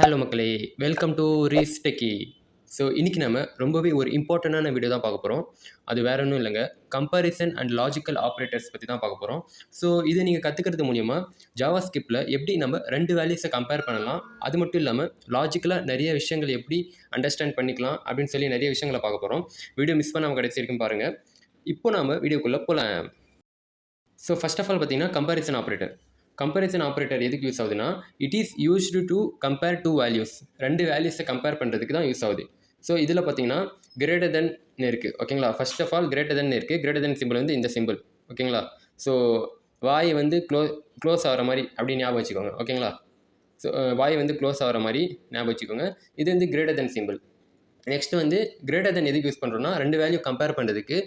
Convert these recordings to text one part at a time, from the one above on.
Hello மக்களே, welcome to ரீஸ் டெக்கி. ஸோ இன்றைக்கி நம்ம ரொம்பவே ஒரு இம்பார்ட்டண்டான வீடியோ தான் பார்க்க போகிறோம். அது வேற ஒன்றும் இல்லைங்க, கம்பேரிசன் அண்ட் லாஜிக்கல் ஆப்ரேட்டர்ஸ் பற்றி தான் பார்க்க போகிறோம். ஸோ இதை நீங்கள் கற்றுக்கிறது மூலிமா ஜாவா ஸ்கிரிப்டில் எப்படி நம்ம ரெண்டு வேல்யூஸை கம்பேர் பண்ணலாம், அது மட்டும் இல்லாமல் லாஜிக்கலாக நிறைய விஷயங்கள் எப்படி அண்டர்ஸ்டாண்ட் பண்ணிக்கலாம் அப்படின்னு சொல்லி நிறைய விஷயங்களை பார்க்க போகிறோம். வீடியோ மிஸ் பண்ணாமல் கடைசி வரைக்கும் பாருங்கள். இப்போ நம்ம வீடியோக்குள்ளே போகலாம். ஸோ ஃபர்ஸ்ட் ஆஃப் ஆல் பார்த்தீங்கன்னா கம்பேரிசன் ஆப்ரேட்டர் எதுக்கு யூஸ் ஆகுதுன்னா, it is used to compare two values. ரெண்டு வேல்யூஸை கம்பேர் பண்ணுறதுக்கு தான் யூஸ் ஆகுது. ஸோ இதில் பார்த்தீங்கன்னா கிரேட்டர் தென் இருக்குது. ஓகேங்களா, first of all greater than இருக்குது. கிரேட்டர் தென் சிம்பிள் வந்து இந்த சிம்பிள். ஓகேங்களா, ஸோ வாய் வந்து க்ளோஸ் ஆகிற மாதிரி அப்படின்னு ஞாபகம் வச்சுக்கோங்க. ஓகேங்களா, ஸோ வாய் வந்து க்ளோஸ் ஆகிற மாதிரி ஞாபகம் வச்சுக்கோங்க. இது வந்து கிரேட்டர் தென் சிம்பிள். நெக்ஸ்ட் வந்து கிரேட்டர் தென் எதுக்கு யூஸ் பண்ணுறோன்னா, ரெண்டு வேல்யூ கம்பேர் பண்ணுறதுக்கு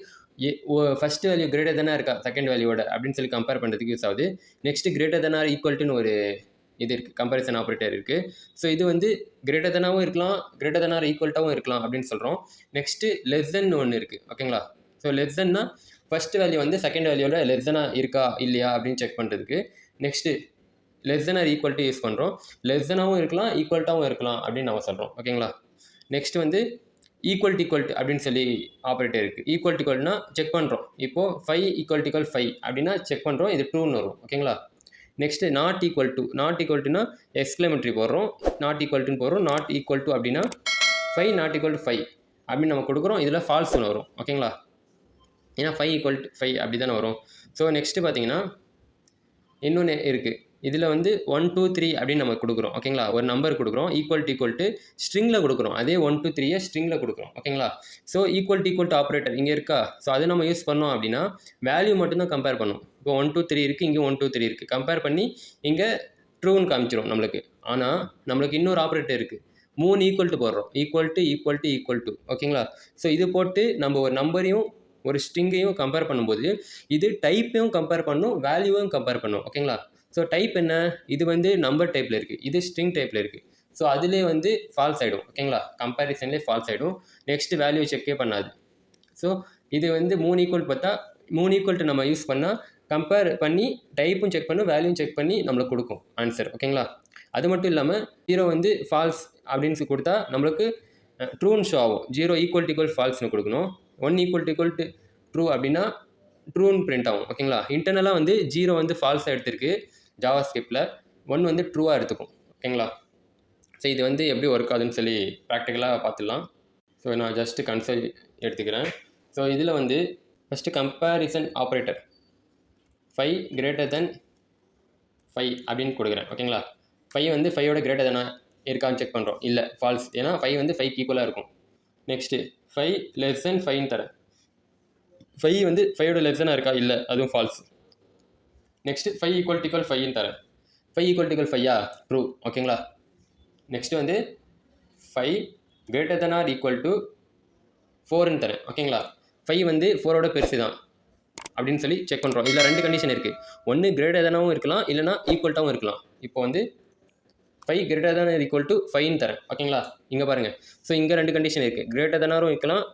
ஃபஸ்ட் வேல்யூ கிரேட்டர் தானே இருக்கா செகண்ட் வேல்யூவோட அப்படின்னு சொல்லி கம்பேர் பண்ணுறதுக்கு யூஸ் ஆகுது. நெக்ஸ்ட் கிரேட்டர் தென் ஆர் ஈக்குவல்ட்டுன்னு ஒரு இது இருக்குது, கம்பேரிசன் ஆப்ரேட்டர் இருக்குது. ஸோ இது வந்து கிரேட்டர் தெனாகவும் இருக்கலாம், கிரேட்டர் தென் ஆர் ஈக்குவல்ட்டாகவும் இருக்கலாம் அப்படின்னு சொல்கிறோம். நெக்ஸ்ட்டு லெஸ் தென் ஒன்று இருக்குது. ஓகேங்களா, ஸோ லெஸ் தென்னா ஃபஸ்ட் வேல்யூ வந்து செகண்ட் வேல்யூவோட லெஸ் தெனாக இருக்கா இல்லையா அப்படின்னு செக் பண்ணுறதுக்கு. Next less than or equal to use பண்ணுறோம். லெஸ் தெனாகவும் இருக்கலாம், ஈக்குவல்ட்டாகவும் இருக்கலாம் அப்படின்னு நம்ம சொல்கிறோம். ஓகேங்களா, நெக்ஸ்ட் வந்து ஈக்குவல்ட்டு அப்படின்னு சொல்லி ஆப்ரேட்டர் இருக்குது. ஈக்குவல்னா செக் பண்ணுறோம். இப்போது 5 ஈக்குவல் 5 அப்படின்னா செக் பண்ணுறோம், இது ட்ரூன்னு வரும். ஓகேங்களா, நெக்ஸ்ட்டு நாட் ஈக்குவல்ட்டுனா எக்ஸ்க்ளமேட்டரி போடுறோம், நாட் ஈக்குவல்ட்டுன்னு போடுறோம். நாட் ஈக்குவல் டு அப்படின்னா 5 நாட் ஈக்குவல் டு 5 அப்படின்னு நம்ம கொடுக்குறோம். இதில் ஃபால்ஸ்னு வரும். ஓகேங்களா, ஏன்னா 5 ஈக்குவல் டு 5 அப்படி தானே வரும். ஸோ நெக்ஸ்ட்டு பார்த்தீங்கன்னா இன்னொன்று இருக்குது. இதில் வந்து 1 2 3 அப்படின்னு நம்ம கொடுக்குறோம். ஓகேங்களா, ஒரு நம்பர் கொடுக்குறோம், ஈக்குவல் டு ஸ்ட்ரிங்கில் கொடுக்குறோம். அதே 1 2 3 ஸ்ட்ரிங்கில் கொடுக்குறோம். ஓகேங்களா, ஸோ ஈக்குவல் டு ஆப்ரேட்டர் இங்கே இருக்கா. ஸோ அதை நம்ம யூஸ் பண்ணோம் அப்படின்னா வேல்யூ மட்டும்தான் கம்பேர் பண்ணும். இப்போ 1 2 3 இருக்குது, இங்கே 1 2 3 இருக்குது. கம்பேர் பண்ணி இங்கே ட்ரூன்னு காமிச்சிடும் நம்மளுக்கு. ஆனால் நம்மளுக்கு இன்னொரு ஆப்ரேட்டர் இருக்குது, 3 ஈக்குவல் டு போடுறோம். Equal to. ஓகேங்களா, ஸோ இது போட்டு நம்ம ஒரு நம்பரையும் ஒரு ஸ்ட்ரிங்கையும் கம்பேர் பண்ணும்போது இது டைப்பையும் கம்பேர் பண்ணும், வேல்யூவையும் கம்பேர் பண்ணும். ஓகேங்களா, ஸோ டைப் என்ன, இது வந்து நம்பர் டைப்பில் இருக்குது, இது ஸ்ட்ரிங் டைப்பில் இருக்குது. ஸோ அதிலே வந்து ஃபால்ஸ் ஆகிடும். ஓகேங்களா, கம்பேரிசன்லேயே ஃபால்ஸ் ஆகிடும். நெக்ஸ்ட் வேல்யூ செக்கே பண்ணாது. ஸோ இது வந்து 3 ஈக்குவல் பார்த்தா 3 ஈக்குவல் நம்ம யூஸ் பண்ணால் கம்பேர் பண்ணி டைப்பும் செக் பண்ணும், வேல்யூவும் செக் பண்ணி நம்மளுக்கு கொடுக்கும் ஆன்சர். ஓகேங்களா, அது மட்டும் இல்லாமல் 0 வந்து ஃபால்ஸ் அப்படின்னு கொடுத்தா நம்மளுக்கு ட்ரூன்னு ஷோ ஆகும். 0 ஈக்குவல் ஃபால்ஸ்னு கொடுக்கணும். 1 ஈக்குவல் டு ட்ரூ அப்படின்னா ட்ரூன்னு பிரிண்ட் ஆகும். ஓகேங்களா, இன்டர்னலாக வந்து 0 வந்து ஃபால்ஸாக எடுத்திருக்கு ஜாவா ஸ்கிரிப்டில், 1 வந்து ட்ரூவாக எடுத்துக்கும். ஓகேங்களா, ஸோ இது வந்து எப்படி ஒர்க் ஆகுதுன்னு சொல்லி ப்ராக்டிக்கலாக பார்த்துடலாம். ஸோ நான் ஜஸ்ட்டு கன்சோல் எடுத்துக்கிறேன். ஸோ இதில் வந்து ஃபஸ்ட்டு கம்பேரிசன் ஆப்ரேட்டர் 5 கிரேட்டர் தென் 5 அப்படின்னு கொடுக்குறேன். ஓகேங்களா, 5 வந்து 5ஓட கிரேட்டர் தெனா இருக்கான்னு செக் பண்ணுறோம். இல்லை, ஃபால்ஸ், ஏன்னா 5 வந்து 5 ஈக்குவலாக இருக்கும். நெக்ஸ்ட்டு 5 லெஸ் தென் 5ன்னு தரேன். 5 வந்து 5ஓட லெஸ் தெனாக இருக்கா, இல்லை, அதுவும் ஃபால்ஸ். நெக்ஸ்ட்டு 5 ஈக்குவல் 5ன்னு தரேன். 5 ஈக்குவல் 5 ட்ரூ. ஓகேங்களா, நெக்ஸ்ட்டு வந்து 5 greater than or equal to 4ன்னு தரேன். ஓகேங்களா, 5 வந்து 4ஓட பெருசு தான் அப்படின்னு சொல்லி செக் பண்ணுறோம். இதில் ரெண்டு கண்டிஷன் இருக்குது, ஒன்று கிரேட்டர் தெனாகவும் இருக்கலாம், இல்லைனா ஈக்குவல்ட்டாகவும் இருக்கலாம். இப்போ வந்து 5 கிரேட்டர் தென் ஈக்குவல் டு 5ன்னு தரேன். ஓகேங்களா, இங்கே பாருங்கள். ஸோ இங்கே ரெண்டு கண்டிஷன் இருக்குது, கிரேட்டர் தெனாரும் இருக்கலாம்,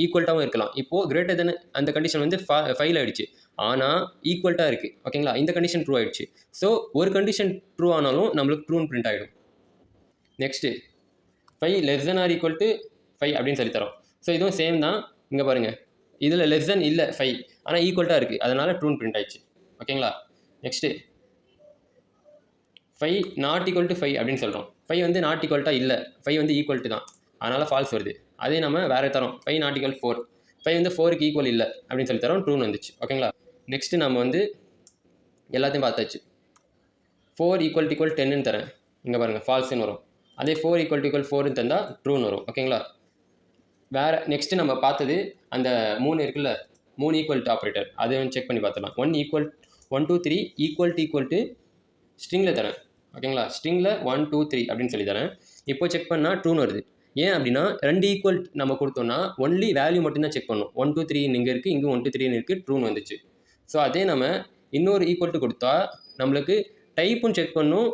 ஈக்குவல்ட்டாகவும் இருக்கலாம். இப்போது கிரேட்டர் தென் அந்த கண்டிஷன் வந்து 5 ஆகிடுச்சு, ஆனால் ஈக்குவல்ட்டாக இருக்குது. ஓகேங்களா, இந்த கண்டிஷன் ட்ரூ ஆகிடுச்சு. ஸோ ஒரு கண்டிஷன் ட்ரூ ஆனாலும் நம்மளுக்கு ட்ரூன்னு பிரிண்ட் ஆகிடும். Next 5 less than or equal to 5 அப்படின்னு சொல்லி தரோம். ஸோ இதுவும் சேம் தான். இங்கே பாருங்கள், இதில் லெஸ் தென் இல்லை 5, ஆனால் ஈக்குவல்ட்டாக இருக்குது, அதனால் ட்ரூன்னு பிரிண்ட் ஆகிடுச்சு. ஓகேங்களா, நெக்ஸ்ட்டு 5 நாட் ஈக்குவல் டு 5 அப்படின்னு சொல்கிறோம். 5 வந்து நாட் ஈக்குவல்ட்டாக இல்லை, 5 வந்து ஈக்குவல்ட்டு தான், அதனால் ஃபால்ஸ் வருது. அதே நம்ம வேறு தரோம், 5 நாட் ஈக்குவல் 4, 5 வந்து 4க்கு ஈக்குவல் இல்லை அப்படின்னு சொல்லி தரோம், ட்ரூன்னு வந்துச்சு. ஓகேங்களா, நெக்ஸ்ட்டு நம்ம வந்து எல்லாத்தையும் பார்த்தாச்சு. 4 ஈக்குவல் 10ன்னு தரேன். இங்கே பாருங்கள், ஃபால்ஸ்ன்னு வரும். அதே 4 ஈக்குவல் 4ன்னு தந்தால் ட்ரூன்னு வரும். ஓகேங்களா, வேறு நெக்ஸ்ட்டு நம்ம பார்த்தது அந்த 3 இருக்குல்ல, 3 ஈக்குவல் டு ஆப்ரேட்டர், அதை வந்து செக் பண்ணி பார்த்துலாம். 1 2 3 ஈக்குவல் டு ஸ்ட்ரிங்கில் தரேன். ஓகேங்களா, ஸ்ட்ரிங்கில் 1 2 3 அப்படின்னு சொல்லி தரேன். இப்போ செக் பண்ணால் ட்ரூன்னு வருது. ஏன் அப்படின்னா ரெண்டு ஈக்குவல் நம்ம கொடுத்தோம்னா ஒன்லி வேல்யூ மட்டும்தான் செக் பண்ணணும். 1 2 3 இங்கே இருக்குது, இங்கே 1 2 3 இருக்குது, ட்ரூன்னு வந்துச்சு. ஸோ அதே நம்ம இன்னொரு ஈக்குவல் டு கொடுத்தா நம்மளுக்கு டைப்பும் செக் பண்ணும்,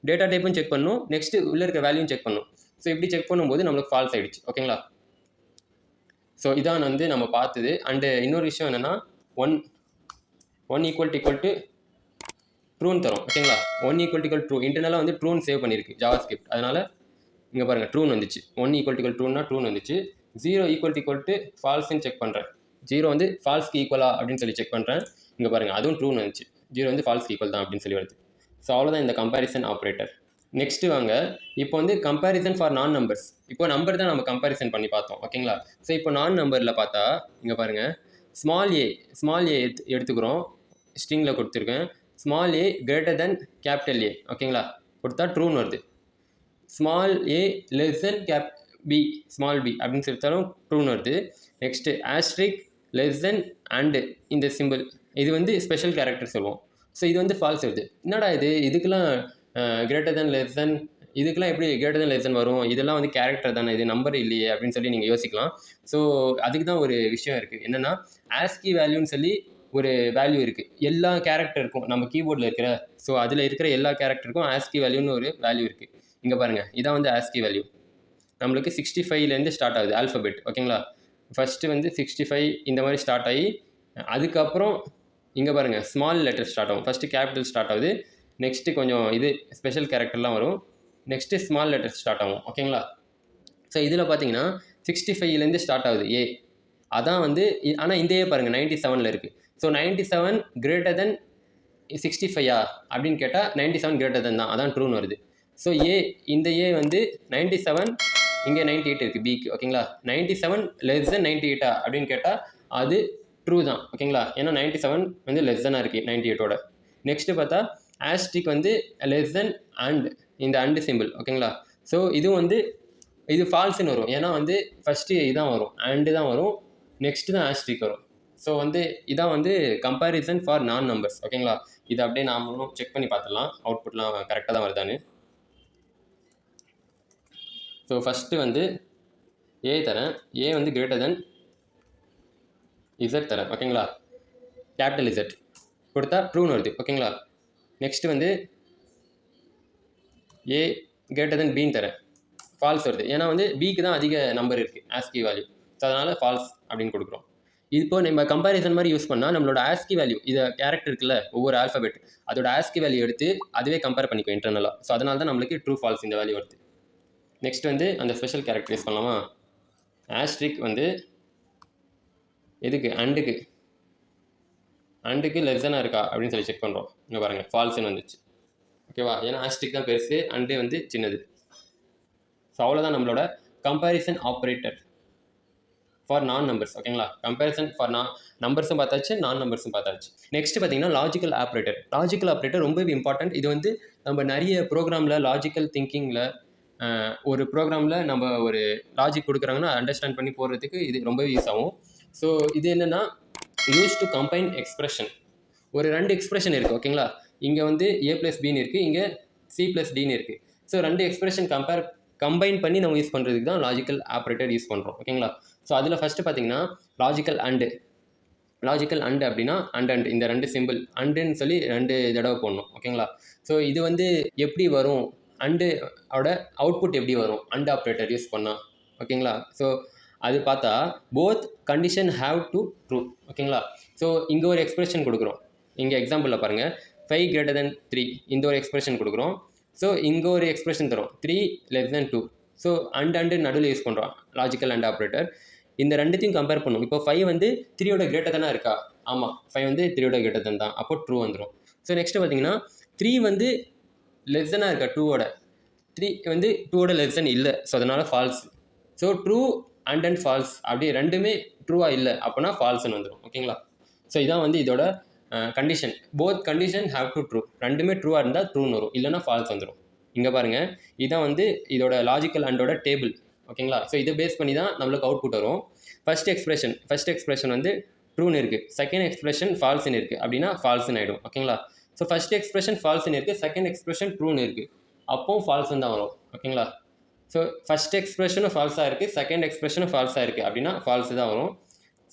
டேட்டா டைப்பும் செக் பண்ணும், நெக்ஸ்ட்டு உள்ளே இருக்க வேல்யூவும் செக் பண்ணும். ஸோ இப்படி செக் பண்ணும்போது நம்மளுக்கு ஃபால்ஸ் ஆகிடுச்சு. ஓகேங்களா, ஸோ இதான் வந்து நம்ம பார்த்தது. அண்டு இன்னொரு விஷயம் என்னென்னா, 1 ஈக்குவல் டு ட்ரூன்னு தரும். ஓகேங்களா, 1 ஈக்குவல் ட்ரூ, இன்டர்னலாக வந்து ட்ரூன்னு சேவ் பண்ணியிருக்கு ஜாவா ஸ்கிரிப்ட், அதனால் இங்கே பாருங்கள் ட்ரூன்னு வந்துச்சு. 1 ஈக்குவல் ட்ரூன்னா ட்ரூன்னு வந்துச்சு. 0 ஈக்குவல் டு ஃபால்ஸ்ன்னு செக் பண்ணுறேன். 0 வந்து ஃபால்ஸ்க்கு ஈக்குவலா அப்படின்னு சொல்லி செக் பண்ணுறேன். இங்கே பாருங்கள் அதுவும் ட்ரூன்னு வந்துச்சு. 0 வந்து ஃபால்ஸ்க்கு ஈக்குவல் தான் அப்படின்னு சொல்லி வருது. ஸோ அவ்வளோதான் இந்த கம்பேரிசன் ஆப்ரேட்டர். நெக்ஸ்ட் வாங்க, இப்போ வந்து கம்பேரிசன் ஃபார் நான் நம்பர்ஸ். இப்போ நம்பர் தான் நம்ம கம்பேரிசன் பண்ணி பார்த்தோம் ஓகேங்களா. ஸோ இப்போ நான் நம்பரில் பார்த்தா இங்கே பாருங்கள் ஸ்மால் ஏ எடுத்துக்கிறோம், ஸ்ட்ரிங்கில் கொடுத்துருக்கேன். Small A greater than capital A ஓகேங்களா, கொடுத்தா ட்ரூன்னு வருது. Small A less than B small B அப்படின்னு சொல்லிட்டாலும் ட்ரூன்னு வருது. Next asterisk less than and இந்த சிம்பிள் இது வந்து ஸ்பெஷல் கேரக்டர் சொல்லுவோம். ஸோ இது வந்து ஃபால்ஸ் வருது. என்னடா இதுக்கெல்லாம் கிரேட்டர் தென் லெஸ் தென் இதுக்கெல்லாம் எப்படி கிரேட்டர் தென் லெஸ் தென் வரும், இதெல்லாம் வந்து கேரக்டர் தானே, இது நம்பர் இல்லையே அப்படின்னு சொல்லி நீங்கள் யோசிக்கலாம். ஸோ அதுக்கு தான் ஒரு விஷயம் இருக்குது. என்னென்னா ஆஸ்கி வேல்யூன்னு சொல்லி ஒரு வேல்யூ இருக்குது எல்லா கேரக்டருக்கும் நம்ம கீபோர்டில் இருக்கிற. ஸோ அதில் இருக்கிற எல்லா கேரக்டருக்கும் ஆஸ்கி வேல்யூன்னு ஒரு வேல்யூ இருக்குது. இங்கே பாருங்கள் இதான் வந்து ஆஸ்கி வேல்யூ. நம்மளுக்கு 65லேருந்து ஸ்டார்ட் ஆகுது ஆல்ஃபபெட் ஓகேங்களா. ஃபஸ்ட்டு வந்து 65 இந்த மாதிரி ஸ்டார்ட் ஆகி அதுக்கப்புறம் இங்கே பாருங்கள் ஸ்மால் லெட்டர் ஸ்டார்ட் ஆகும். ஃபஸ்ட்டு கேபிட்டல் ஸ்டார்ட் ஆகுது, நெக்ஸ்ட்டு கொஞ்சம் இது ஸ்பெஷல் கேரக்டர்லாம் வரும், நெக்ஸ்ட்டு ஸ்மால் லெட்டர் ஸ்டார்ட் ஆகும் ஓகேங்களா. ஸோ இதில் பார்த்தீங்கன்னா 65லேருந்து ஸ்டார்ட் ஆகுது ஏ. அதான் வந்து ஆனால் இந்த ஏ பாருங்கள் 97ல் இருக்குது. ஸோ 97 கிரேட்டர் தென் 65 அப்படின்னு கேட்டால் 97 கிரேட்டர் தென் தான், அதான் ட்ரூன்னு வருது. ஸோ இந்த ஏ வந்து 97, இங்கே 98 இருக்குது பிக்கு ஓகேங்களா. 97 லெஸ் தென் 98 அப்படின்னு கேட்டால் அது ட்ரூ தான் ஓகேங்களா. ஏன்னா 97 வந்து லெஸ் தென்னாக இருக்குது 98ஓட. நெக்ஸ்ட்டு பார்த்தா ஆஸ்ட்ரிக் வந்து லெஸ் தென் அண்ட் இந்த அண்டு சிம்பிள் ஓகேங்களா. ஸோ இதுவும் வந்து இது ஃபால்ஸ்ன்னு வரும். ஏன்னா வந்து ஃபஸ்ட்டு இதான் வரும், அண்டு தான் வரும், நெக்ஸ்ட்டு தான் ஆஸ்ட்ரிக் வரும். ஸோ வந்து இதான் வந்து கம்பேரிசன் ஃபார் நான் நம்பர்ஸ் ஓகேங்களா. இதை அப்படியே நாமளும் செக் பண்ணி பார்த்துடலாம் அவுட்புட்லாம் கரெக்டாக தான் வருதான்னு. ஸோ ஃபஸ்ட்டு வந்து ஏ தரேன், ஏ வந்து கிரேட்டர் தென் இசட் தரேன் ஓகேங்களா, கேபிட்டல் இசட் கொடுத்தா ட்ரூன்னு வருது ஓகேங்களா. நெக்ஸ்ட்டு வந்து ஏ கிரேட்டர் தென் பின்னு தரேன், ஃபால்ஸ் வருது. ஏன்னா வந்து பிக்கு தான் அதிக நம்பர் இருக்குது ஆஸ்கி வேல்யூ. ஸோ அதனால் ஃபால்ஸ் அப்படின்னு கொடுக்குறோம். இப்போ நம்ம கம்பேரிசன் மாதிரி யூஸ் பண்ணால் நம்மளோட ஆஸ்கி வேல்யூ இதை கேரக்டர் இருக்குல்ல ஒவ்வொரு ஆல்ஃபபெட் அதோட ஆஸ்கி வேல்யூ எடுத்து அதுவே கம்பேர் பண்ணிக்கும் இன்டர்னலாக. ஸோ அதனால தான் நம்மளுக்கு ட்ரூ ஃபால்ஸ் இந்த வேல்யூ வருது. நெக்ஸ்ட் வந்து அந்த ஸ்பெஷல் கேரக்டர் யூஸ் பண்ணலாமா. ஆஸ்ட்ரிக் வந்து எதுக்கு அண்டுக்கு லெஸ்ஸனாக இருக்கா அப்படின்னு சொல்லி செக் பண்ணுறோம். இங்கே பாருங்கள் ஃபால்ஸ்ன்னு வந்துச்சு ஓகேவா. ஏன்னா ஆஸ்ட்ரிக் தான் பெருசு, அண்டு வந்து சின்னது. ஸோ அவ்வளோதான் நம்மளோட கம்பேரிசன் ஆப்ரேட்டர் ஃபார் நான் நம்பர்ஸ் ஓகேங்களா. கம்பேரிசன் ஃபார் நம்பர்ஸும் பார்த்தாச்சு, நான் நம்பர்ஸும் பார்த்தாச்சு. நெக்ஸ்ட் பார்த்தீங்கன்னா லாஜிக்கல் ஆப்ரேட்டர் ரொம்பவே இம்பார்ட்டன்ட். இது வந்து நம்ம நிறைய ப்ரோக்ராமில் லாஜிக்கல் திங்கிங்கில் ஒரு ப்ரோக்ராமில் நம்ம ஒரு லாஜிக் கொடுக்குறாங்கன்னா அண்டர்ஸ்டாண்ட் பண்ணி போடுறதுக்கு இது ரொம்பவே யூஸ் ஆகும். ஸோ இது என்னென்னா யூஸ் டு கம்பைன் எக்ஸ்பிரஷன். ஒரு 2 எக்ஸ்பிரஷன் இருக்குது ஓகேங்களா. இங்கே வந்து ஏ ப்ளஸ் பின்னு இருக்குது, இங்கே சி ப்ளஸ் டின்னு இருக்குது. ஸோ 2 எக்ஸ்பிரஷன் கம்பைன் பண்ணி நம்ம யூஸ் பண்ணுறதுக்கு தான் லாஜிக்கல் ஆப்ரேட்டர் யூஸ் பண்ணுறோம் ஓகேங்களா. ஸோ அதில் ஃபஸ்ட்டு பார்த்தீங்கன்னா லாஜிக்கல் அண்டு அப்படின்னா அண்ட் இந்த 2 சிம்பிள் அண்டுன்னு சொல்லி 2 தடவை போடணும் ஓகேங்களா. ஸோ இது வந்து எப்படி வரும், அண்டோட அவுட்புட் எப்படி வரும் அண்ட் ஆப்ரேட்டர் யூஸ் பண்ணால் ஓகேங்களா. ஸோ அது பார்த்தா both condition have to true ஓகேங்களா. ஸோ இங்கே ஒரு எக்ஸ்பிரஷன் கொடுக்குறோம், இங்கே எக்ஸாம்பிளில் பாருங்கள் 5 greater than 3 இந்த ஒரு எக்ஸ்பிரஷன் கொடுக்குறோம். ஸோ இங்கே ஒரு எக்ஸ்பிரஷன் தரும் 3 less than 2. ஸோ அண்டு நடுவில் யூஸ் பண்ணுறோம் லாஜிக்கல் அண்ட் ஆப்ரேட்டர். இந்த ரெண்டுத்தையும் கம்பேர் பண்ணும். இப்போ 5 வந்து 3யோட கிரேட்டர் தானே இருக்கா, ஆமாம் 5 வந்து 3யோட கிரேட்டர் தான், அப்போ ட்ரூ வந்துடும். ஸோ நெக்ஸ்ட்டு பார்த்தீங்கன்னா 3 வந்து லெஸ்ஸனாக இருக்கா 2வோட, 3 வந்து 2வோட லெஸ்ஸன் இல்லை, ஸோ அதனால் false. So true and false அப்படி ரெண்டுமே ட்ரூவாக இல்லை அப்படின்னா ஃபால்ஸ்ன்னு வந்துடும் ஓகேங்களா. ஸோ இதான் வந்து இதோட condition. Both condition have to true, ரெண்டுமே ட்ரூவாக இருந்தால் ட்ரூன்னு வரும், இல்லைனா ஃபால்ஸ் வந்துடும். இங்கே பாருங்கள் இதான் வந்து இதோட லாஜிக்கல் அண்டோட டேபிள் ஓகேங்களா. ஸோ இதை பேஸ் பண்ணி தான் நம்மளுக்கு அவுட்புட் வரும். ஃபஸ்ட் எக்ஸ்பிரஷன் வந்து ட்ரூன்னு இருக்குது, செகண்ட் எக்ஸ்பிரஷன் ஃபால்ஸ்ன்னு இருக்குது அப்படின்னா ஃபால்ஸ்ன்னு ஆகிடும் ஓகேங்களா. ஸோ ஃபஸ்ட் எக்ஸ்பிரஷன் ஃபால்ஸ்ன்னு இருக்குது, செகண்ட் எக்ஸ்பிரஷன் ட்ரூன்னு இருக்குது, அப்போவும் ஃபால்ஸ்ன்னு தான் வரும் ஓகேங்களா. ஸோ ஃபஸ்ட் எக்ஸ்பிரஷனும் ஃபால்ஸாக இருக்குது, செகண்ட் எக்ஸ்பிரஷனும் ஃபால்ஸாக இருக்குது அப்படின்னா ஃபால்ஸ் தான் வரும்.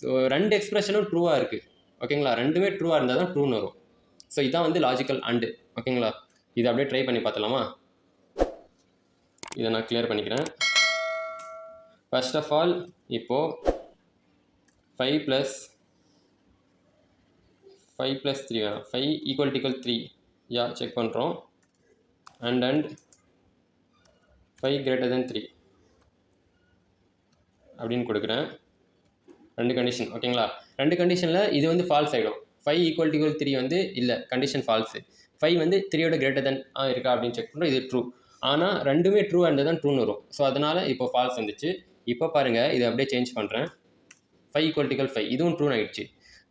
ஸோ 2 எக்ஸ்பிரஷனும் ட்ரூவாக இருக்குது ஓகேங்களா, ரெண்டுமே ட்ரூவாக இருந்தால் தான் ட்ரூன்னு வரும். ஸோ இதான் வந்து லாஜிக்கல் அண்டு ஓகேங்களா. இதை அப்படியே ட்ரை பண்ணி பார்த்துலாமா. இதை நான் கிளியர் பண்ணிக்கிறேன். ஃபர்ஸ்ட் ஆஃப் ஆல் இப்போது 5 + 3 வேணும், 5 = 3 செக் பண்ணுறோம். அண்ட் 5 greater than 3 அப்படின்னு கொடுக்குறேன். 2 கண்டிஷன் ஓகேங்களா. 2 கண்டிஷனில் இது வந்து ஃபால்ஸ் ஆகிடும். 5 ஈக்குவல் டு 3 வந்து இல்லை, கண்டிஷன் ஃபால்ஸு. 5 வந்து 3யோட கிரேட்டர் தென் இருக்கா அப்படின்னு செக் பண்ணுறோம், இது ட்ரூ. ஆனால் ரெண்டுமே ட்ரூவாக இருந்தால் தான் ட்ரூன்னு வரும். ஸோ அதனால் இப்போ ஃபால்ஸ் வந்துச்சு. இப்போ பாருங்கள், இதை அப்படியே சேஞ்ச் பண்ணுறேன். 5 ஈக்குவல் டு 5 இதுவும் ட்ரூன்னு ஆகிடுச்சு.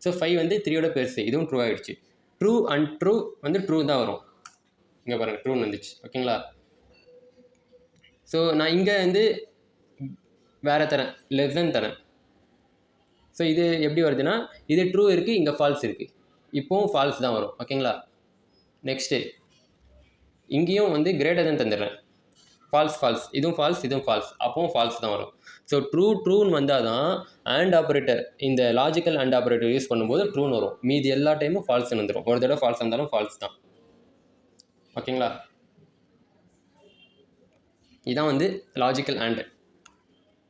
ஸோ 5 வந்து 3யோட பெருசு, இதுவும் ட்ரூ ஆகிடுச்சு. ட்ரூ அண்ட் ட்ரூ வந்து ட்ரூ தான் வரும். இங்கே பாருங்கள், ட்ரூன்னு வந்துச்சு ஓகேங்களா. ஸோ நான் இங்கே வந்து வேறு தரேன், லெஸ் தென் தரேன். ஸோ இது எப்படி வருதுன்னா, இது ட்ரூ இருக்குது, இங்கே ஃபால்ஸ் இருக்குது, இப்போவும் ஃபால்ஸ் தான் வரும் ஓகேங்களா. நெக்ஸ்ட்டு இங்கேயும் வந்து கிரேட்டர் தென் தந்துடுறேன், ஃபால்ஸ் ஃபால்ஸ், இதுவும் ஃபால்ஸ் இதுவும் ஃபால்ஸ், அப்போவும் ஃபால்ஸ் தான் வரும். ஸோ ட்ரூன்னு வந்தால் தான் அண்ட் ஆப்ரேட்டர், இந்த லாஜிக்கல் அண்ட் ஆப்ரேட்டர் யூஸ் பண்ணும்போது ட்ரூன்னு வரும். மீதி எல்லா டைமும் ஃபால்ஸ்ன்னு வந்துடும். ஒரு தடவை ஃபால்ஸ் வந்தாலும் ஃபால்ஸ் தான் ஓகேங்களா. இதான் வந்து லாஜிக்கல் அண்ட்.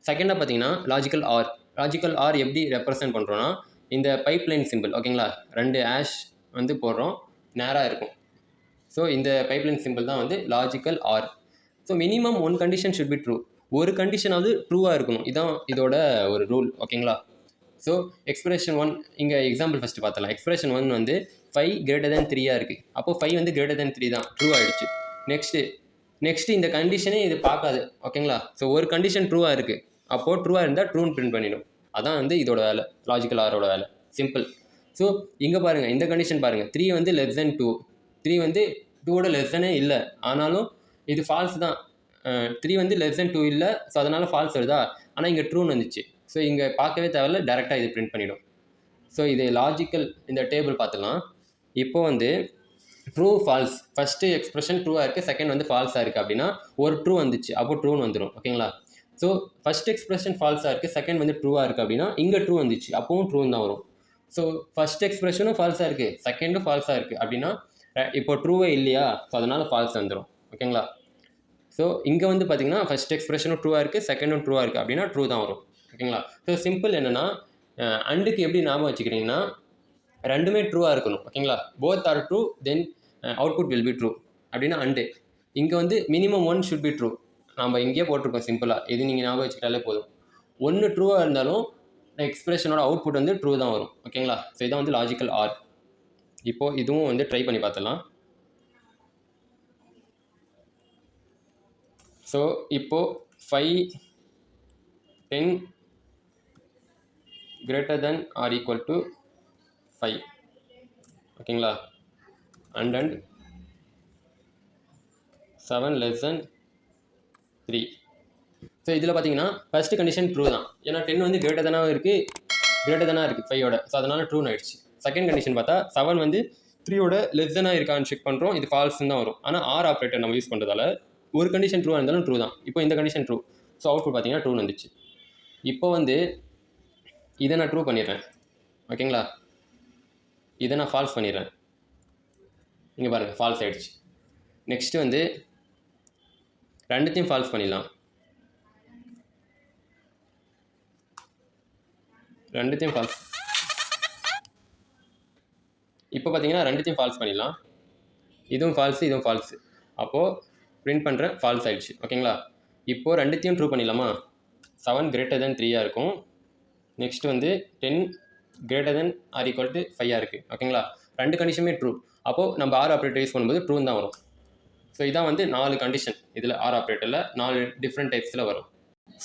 செகண்டாக பார்த்தீங்கன்னா லாஜிக்கல் ஆர். லாஜிக்கல் ஆர் எப்படி ரெப்ரசன்ட் பண்ணுறோன்னா, இந்த பைப்லைன் சிம்பிள் ஓகேங்களா, 2 ஆஷ் வந்து போடுறோம், நேராக இருக்கும். ஸோ இந்த பைப்லைன் சிம்பிள் தான் வந்து logical or. So minimum 1 condition should be true. ஒரு கண்டிஷனாவது ட்ரூவாக இருக்கணும், இதான் இதோட ஒரு ரூல் ஓகேங்களா. ஸோ எக்ஸ்பிரஷன் 1 இங்கே எக்ஸாம்பிள் ஃபஸ்ட்டு பார்த்தலாம். எக்ஸ்பிரஷன் 1 வந்து 5 greater than 3 இருக்குது. அப்போது 5 வந்து greater than 3 தான், ட்ரூ ஆகிடுச்சு. நெக்ஸ்ட்டு இந்த கண்டிஷனே இது பார்க்காது ஓகேங்களா. ஸோ ஒரு கண்டிஷன் ட்ரூவாக இருக்குது, அப்போது ட்ரூவாக இருந்தால் ட்ரூன்னு பிரிண்ட் பண்ணிடும். அதான் வந்து இதோட வேலை, லாஜிக்கல் ஆரோட வேலை, சிம்பிள். ஸோ இங்கே பாருங்கள், இந்த கண்டிஷன் பாருங்கள், 3 வந்து லெஸ் தென் 2, 3 வந்து 2ஓட லெஸ் தெனே இல்லை, ஆனாலும் இது ஃபால்ஸ் தான். 3 வந்து லெஸ் தென் 2 இல்லை, ஸோ அதனால் ஃபால்ஸ் வருதா. ஆனால் இங்கே ட்ரூன்னு வந்துச்சு. ஸோ இங்கே பார்க்கவே தேவையில்ல, டேரெக்டாக இது பிரிண்ட் பண்ணிடும். ஸோ இது லாஜிக்கல். இந்த டேபிள் பார்த்துலாம். இப்போ வந்து ட்ரூ ஃபால்ஸ், ஃபஸ்ட்டு எக்ஸ்பிரஷன் ட்ரூவாக இருக்குது, செகண்ட் வந்து ஃபால்ஸாக இருக்குது அப்படின்னா ஒரு ட்ரூ வந்துச்சு, அப்போ ட்ரூன்னு வந்துடும் ஓகேங்களா. ஸோ ஃபஸ்ட் எக்ஸ்பிரஷன் ஃபால்ஸாக இருக்குது, செகண்ட் வந்து ட்ரூவாக இருக்குது அப்படின்னா இங்கே ட்ரூ வந்துச்சு, அப்போவும் ட்ரூன்னு தான் வரும். ஸோ ஃபஸ்ட் எக்ஸ்பிரஷனும் ஃபால்ஸாக இருக்குது, செகண்டும் ஃபால்ஸாக இருக்குது அப்படின்னா இப்போ ட்ரூவே இல்லையா, ஸோ அதனால் ஃபால்ஸ் வந்துடும் ஓகேங்களா. ஸோ இங்கே வந்து பார்த்தீங்கன்னா ஃபஸ்ட் எக்ஸ்பிரஷனும் ட்ரூவாக இருக்குது, செகண்டும் ட்ரூவாக இருக்குது அப்படின்னா ட்ரூ தான் வரும் ஓகேங்களா. ஸோ சிம்பிள் என்னென்னா, அண்டுக்கு எப்படி ஞாபகம் வச்சுக்கிறீங்கன்னா, ரெண்டுமே ட்ரூவாக இருக்கணும் ஓகேங்களா. Both are true, then output will be true அப்படின்னா அண்டு. இங்கே வந்து மினிமம் 1 ஷுட் பி ட்ரூ, நம்ம இங்கேயே போட்டிருக்கோம் சிம்பிளாக, இது நீங்கள் ஞாபகம் வச்சுக்கிட்டாலே போதும். 1 ட்ரூவாக இருந்தாலும் எக்ஸ்பிரஷனோட அவுட்புட் வந்து ட்ரூ தான் வரும் ஓகேங்களா. ஸோ இதான் வந்து லாஜிக்கல் ஆர். இப்போது இதுவும் வந்து ட்ரை பண்ணி பார்த்துடலாம். ஸோ இப்போது 5 10 greater than or equal to 5 ஓகேங்களா, and 7 less than 3. ஸோ இதில் பார்த்தீங்கன்னா ஃபஸ்ட்டு கண்டிஷன் ட்ரூ தான், ஏன்னா 10 வந்து கிரேட்டர் தானாக இருக்குது, 5ஓட, ஸோ அதனால் ட்ரூன்னு ஆயிடுச்சு. செகண்ட் கண்டிஷன் பார்த்தா 7 வந்து 3ஓட லெஸ் தெனாக இருக்கான்னு செக் பண்ணுறோம், இது ஃபால்ஸ்ன்னு தான் வரும். ஆனால் ஆர் ஆப்ரேட்டர் நம்ம யூஸ் பண்ணுறதால ஒரு கண்டிஷன் ட்ரூவாக இருந்தாலும் ட்ரூ தான். இப்போ இந்த கண்டிஷன் ட்ரூ, ஸோ அவுட்புட் பார்த்தீங்கன்னா ட்ரூன்னு வந்துச்சு. இப்போ வந்து இதை நான் ட்ரூ பண்ணிடுறேன் ஓகேங்களா, இதை நான் ஃபால்ஸ் பண்ணிடுறேன், இங்கே பாருங்கள் ஃபால்ஸ் ஆகிடுச்சு. நெக்ஸ்ட்டு வந்து ரெண்டுத்தையும் ஃபால்ஸ் பண்ணிடலாம், ரெண்டுத்தையும் ஃபால்ஸ். இப்போ பார்த்தீங்கன்னா ரெண்டுத்தையும் ஃபால்ஸ் பண்ணிடலாம், இதுவும் ஃபால்ஸு இதுவும் ஃபால்ஸு, அப்போது பிரிண்ட் பண்ணுறேன், ஃபால்ஸ் ஆகிடுச்சு ஓகேங்களா. இப்போது ரெண்டுத்தையும் ட்ரூ பண்ணிடலாமா. 7 greater than 3 இருக்கும், நெக்ஸ்ட்டு வந்து 10 greater than or equal to 5 இருக்குது ஓகேங்களா. ரெண்டு கண்டிஷனுமே ட்ரூ, அப்போது நம்ம ஆர் ஆப்ரேட்டர் யூஸ் பண்ணும்போது ட்ரூ தான் வரும். ஸோ இதான் வந்து 4 கண்டிஷன் இதில் ஆர் ஆப்ரேட்டரில் 4 டிஃப்ரெண்ட் டைப்ஸில் வரும்.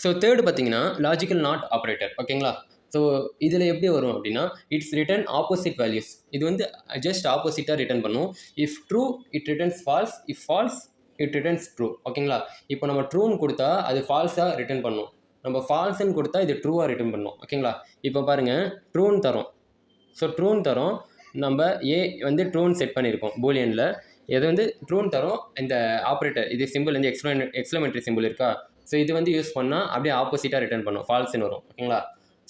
ஸோ தேர்டு பார்த்தீங்கன்னா லாஜிக்கல் நாட் ஆப்ரேட்டர் ஓகேங்களா. ஸோ இதில் எப்படி வரும் அப்படின்னா, இட்ஸ் ரிட்டர்ன் ஆப்போசிட் வேல்யூஸ். இது வந்து ஜஸ்ட் ஆப்போசிட்டாக ரிட்டர்ன் பண்ணும். If true it returns false, if false it returns true ஓகேங்களா. இப்போ நம்ம ட்ரூன்னு கொடுத்தா அது ஃபால்ஸாக ரிட்டர்ன் பண்ணும், நம்ம ஃபால்ஸ்ன்னு கொடுத்தா இது ட்ரூவாக ரிட்டர்ன் பண்ணும் ஓகேங்களா. இப்போ பாருங்கள், ட்ரூன்னு தரோம், ஸோ ட்ரூன்னு தரோம், நம்ம ஏ வந்து ட்ரூன்னு செட் பண்ணியிருக்கோம் பூலியனில், எது வந்து ட்ரூன்னு தரோம். இந்த ஆப்ரேட்டர் இது சிம்பிள் வந்து எக்ஸ்க்ளமேட்டரி சிம்பிள் இருக்கா, ஸோ இது வந்து யூஸ் பண்ணால் அப்படியே ஆப்போசிட்டாக ரிட்டர்ன் பண்ணும், ஃபால்ஸ்ன்னு வரும் ஓகேங்களா.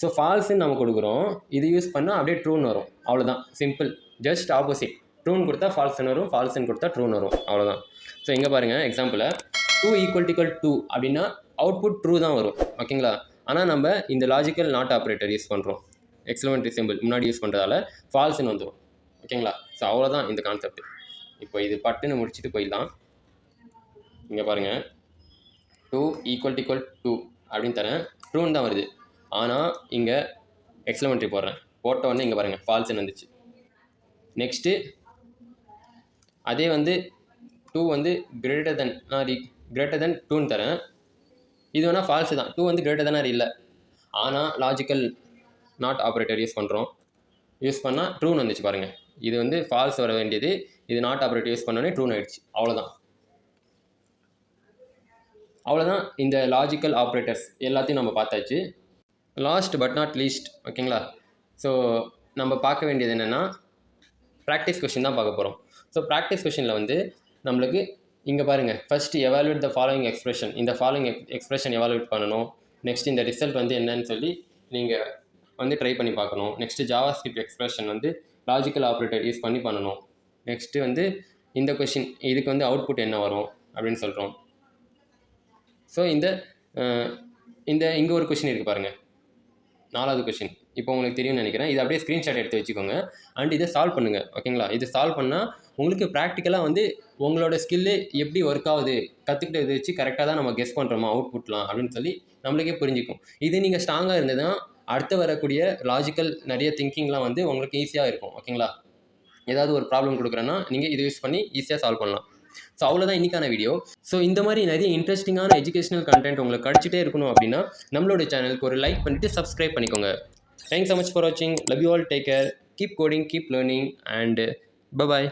ஸோ ஃபால்ஸ்ன்னு நம்ம கொடுக்குறோம், இது யூஸ் பண்ணால் அப்படியே ட்ரூன்னு வரும், அவ்வளோதான் சிம்பிள், ஜஸ்ட் ஆப்போசிட். ட்ரூன்னு கொடுத்தா ஃபால்ஸ்ன்னு வரும், ஃபால்ஸ்ன்னு கொடுத்தா ட்ரூன்னு வரும், அவ்வளோதான். ஸோ இங்கே பாருங்கள் எக்ஸாம்பிளில் 2 = 2 அப்படின்னா அவுட்புட் ட்ரூ தான் வரும் ஓகேங்களா. ஆனால் நம்ம இந்த லாஜிக்கல் நாட் ஆப்ரேட்டர் யூஸ் பண்ணுறோம், எக்ஸ்க்ளமேட்டரி சிம்பிள் முன்னாடி யூஸ் பண்ணுறதால ஃபால்ஸ்ன்னு வந்துடும் ஓகேங்களா. ஸோ அவ்வளோதான் இந்த கான்செப்ட். இப்போ இது பட்டுன்னு முடிச்சுட்டு போயிடலாம். இங்கே பாருங்கள், 2 ஈக்குவல் டு 2 அப்படின்னு தரேன், ட்ரூன்னு தான் வருது. ஆனால் இங்கே எக்ஸ்க்ளமேட்டரி போடுறேன், போட்ட உடனே இங்கே பாருங்கள் ஃபால்ஸ்ன்னு வந்துச்சு. நெக்ஸ்ட்டு அதே வந்து 2 வந்து கிரேட்டர் தென், நான் கிரேட்டர் தென் 2ன்னு தரேன், இது வேணால் ஃபால்ஸு தான், 2 வந்து கிரேட்டர் தென் இல்லை. ஆனால் லாஜிக்கல் நாட் ஆப்ரேட்டர் யூஸ் பண்ணால் ட்ரூன்னு வந்துச்சு பாருங்கள். இது வந்து ஃபால்ஸ் வர வேண்டியது, இது நாட் ஆப்ரேட்டர் யூஸ் பண்ணோடனே ட்ரூன்னு ஆயிடுச்சு. அவ்வளோதான் இந்த லாஜிக்கல் ஆப்ரேட்டர்ஸ் எல்லாத்தையும் நம்ம பார்த்தாச்சு. லாஸ்ட் பட் நாட் லீஸ்ட், ஓகேங்களா? ஸோ நம்ம பார்க்க வேண்டியது என்னென்னா ப்ராக்டிஸ் கொஷின் தான் பார்க்க போகிறோம். ஸோ ப்ராக்டிஸ் கொஷினில் வந்து நம்மளுக்கு இங்கே பாருங்கள், first evaluate the following expression, இந்த ஃபாலோயிங் எக்ஸ்பிரஷன் எவாலுவேட் பண்ணணும். நெக்ஸ்ட் இந்த ரிசல்ட் வந்து என்னன்னு சொல்லி நீங்கள் வந்து ட்ரை பண்ணி பார்க்கணும். நெக்ஸ்ட்டு ஜாவாஸ்கிரிப்ட் எக்ஸ்பிரஷன் வந்து லாஜிக்கல் ஆப்ரேட்டர் யூஸ் பண்ணி பண்ணணும். நெக்ஸ்ட்டு வந்து இந்த கொஷின், இதுக்கு வந்து அவுட்புட் என்ன வரும் அப்படின்னு சொல்கிறோம். ஸோ இங்கே ஒரு கொஷின் இருக்குது பாருங்கள், 4வது கொஷின். இப்போ உங்களுக்கு தெரியும்னு நினைக்கிறேன். இது அப்படியே ஸ்க்ரீன்ஷாட் எடுத்து வச்சுக்கோங்க அண்ட் இதை சால்வ் பண்ணுங்கள், ஓகேங்களா? இது சால்வ் பண்ணால் உங்களுக்கு ப்ராக்டிக்கலாக வந்து உங்களோட ஸ்கில்லு எப்படி ஒர்க் ஆகுது, கற்றுக்கிட்டதை வச்சு கரெக்டாக தான் நம்ம கெஸ் பண்ணுறோமா அவுட்புட்லாம் அப்படின்னு சொல்லி நம்மளுக்கே புரிஞ்சிக்கும். இது நீங்கள் ஸ்ட்ராங்காக இருந்ததுன்னா அடுத்து வரக்கூடிய லாஜிக்கல் நிறைய திங்கிங்லாம் வந்து உங்களுக்கு ஈஸியாக இருக்கும், ஓகேங்களா? ஏதாவது ஒரு ப்ராப்ளம் கொடுக்குறேன்னா நீங்கள் இதை யூஸ் பண்ணி ஈஸியாக சால்வ் பண்ணலாம். ஸோ அவ்வளோதான் இன்றைக்கான வீடியோ. ஸோ இந்த மாதிரி நிறைய இன்ட்ரெஸ்டிங்கான எஜுகேஷனல் கண்டென்ட் உங்களுக்கு கிடச்சிட்டே இருக்கணும் அப்படின்னா நம்மளோட சேனலுக்கு ஒரு லைக் பண்ணிவிட்டு சப்ஸ்கிரைப் பண்ணிக்கோங்க. Thanks so much for watching. Love you all. Take care. Keep coding, keep learning, and bye-bye.